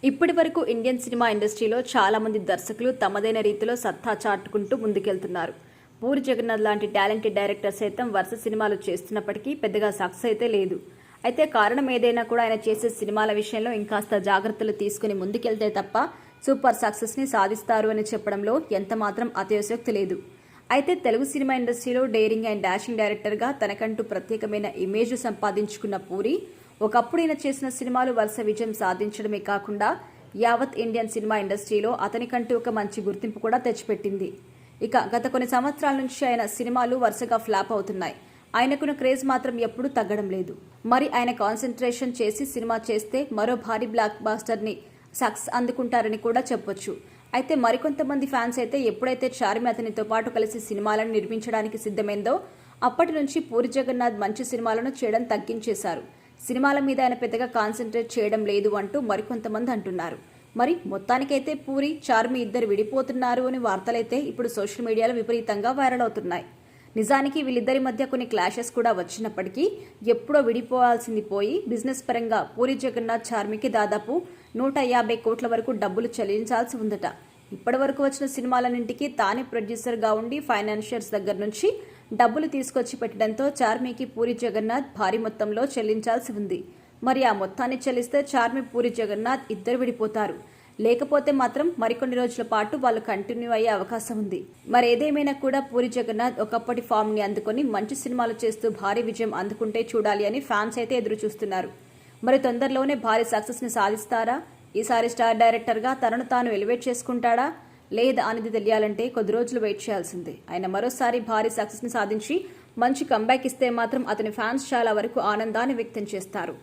ఇప్పటి వరకు Indian cinema ఇండస్ట్రీలో చాలా మంది దర్శకులు తమదైన రీతిలో సత్తా చాటుకుంటూ ముందుకెళ్తున్నారు. పూరి జగన్నాథ్ లాంటి టాలెంటెడ్ డైరెక్టర్ సైతం వరుస సినిమాలు చేస్తున్నప్పటికీ పెద్దగా సక్సెస్ అయితే లేదు. అయితే కారణం ఏదైనా కూడా ఆయన చేసే సినిమాల విషయంలో ఇంకాస్త జాగ్రత్తలు తీసుకుని ముందుకెళ్తే తప్ప సూపర్ సక్సెస్ ని సాధిస్తారు అని చెప్పడంలో ఎంతమాత్రం అతిశయోక్తి లేదు. అయితే తెలుగు సినిమా ఇండస్ట్రీలో డేరింగ్ అండ్ డాషింగ్ డైరెక్టర్గా తనకంటూ ప్రత్యేకమైన ఇమేజ్ సంపాదించుకున్న పూరి ఒకప్పుడు ఈయన చేసిన సినిమాలు వరుస విజయం సాధించడమే కాకుండా యావత్ ఇండియన్ సినిమా ఇండస్ట్రీలో అతనికంటూ ఒక మంచి గుర్తింపు కూడా తెచ్చిపెట్టింది. ఇక గత కొన్ని సంవత్సరాల నుంచి ఆయన సినిమాలు వరుసగా ఫ్లాప్ అవుతున్నాయి. ఆయనకున్న క్రేజ్ మాత్రం ఎప్పుడూ తగ్గడం లేదు. మరి ఆయన కాన్సన్ట్రేషన్ చేసి సినిమా చేస్తే మరో భారీ బ్లాక్ బాస్టర్ ని సక్సెస్ అందుకుంటారని కూడా చెప్పొచ్చు. అయితే మరికొంతమంది ఫ్యాన్స్ అయితే ఎప్పుడైతే చార్మి అతనితో పాటు కలిసి సినిమాలను నిర్మించడానికి సిద్ధమైందో అప్పటి నుంచి పూరి జగన్నాథ్ మంచి సినిమాలను చేయడం తగ్గించేశారు. సినిమాల మీద ఆయన పెద్దగా కాన్సన్ట్రేట్ చేయడం లేదు అంటూ మరికొంతమంది అంటున్నారు. మరి మొత్తానికైతే పూరి చార్మి ఇద్దరు విడిపోతున్నారు అని వార్తలైతే ఇప్పుడు సోషల్ మీడియాలో విపరీతంగా వైరల్ అవుతున్నాయి. నిజానికి వీళ్ళిద్దరి మధ్య కొన్ని క్లాషెస్ కూడా వచ్చినప్పటికీ ఎప్పుడో విడిపోవాల్సింది పోయి బిజినెస్ పరంగా పూరి జగన్నాథ్ చార్మికి దాదాపు 150 కోట్ల వరకు డబ్బులు చెల్లించాల్సి ఉందట. ఇప్పటి వరకు వచ్చిన సినిమాలన్నింటికి తానే ప్రొడ్యూసర్గా ఉండి ఫైనాన్షియర్స్ దగ్గర నుంచి డబ్బులు తీసుకొచ్చి పెట్టడంతో చార్మికి పూరి జగన్నాథ్ భారీ మొత్తంలో చెల్లించాల్సి ఉంది. మరి ఆ మొత్తాన్ని చెల్లిస్తే చార్మి పూరి జగన్నాథ్ ఇద్దరు విడిపోతారు. లేకపోతే మాత్రం మరికొన్ని రోజుల పాటు వాళ్ళు కంటిన్యూ అయ్యే అవకాశం ఉంది. మరి ఏదేమైనా కూడా పూరి జగన్నాథ్ ఒకప్పటి ఫామ్ ని అందుకొని మంచి సినిమాలు చేస్తూ భారీ విజయం అందుకుంటే చూడాలి అని ఫ్యాన్స్ అయితే ఎదురు చూస్తున్నారు. మరి తొందరలోనే భారీ సక్సెస్ ని సాధిస్తారా? ఈసారి స్టార్ డైరెక్టర్ గా తనను తాను ఎలివేట్ చేసుకుంటాడా లేదా అనేది తెలియాలంటే కొద్ది రోజులు వెయిట్ చేయాల్సిందే. ఆయన మరోసారి భారీ సక్సెస్ ని సాధించి మంచి కంబ్యాక్ ఇస్తే మాత్రం అతని ఫ్యాన్స్ చాలా వరకు ఆనందాన్ని వ్యక్తం చేస్తారు.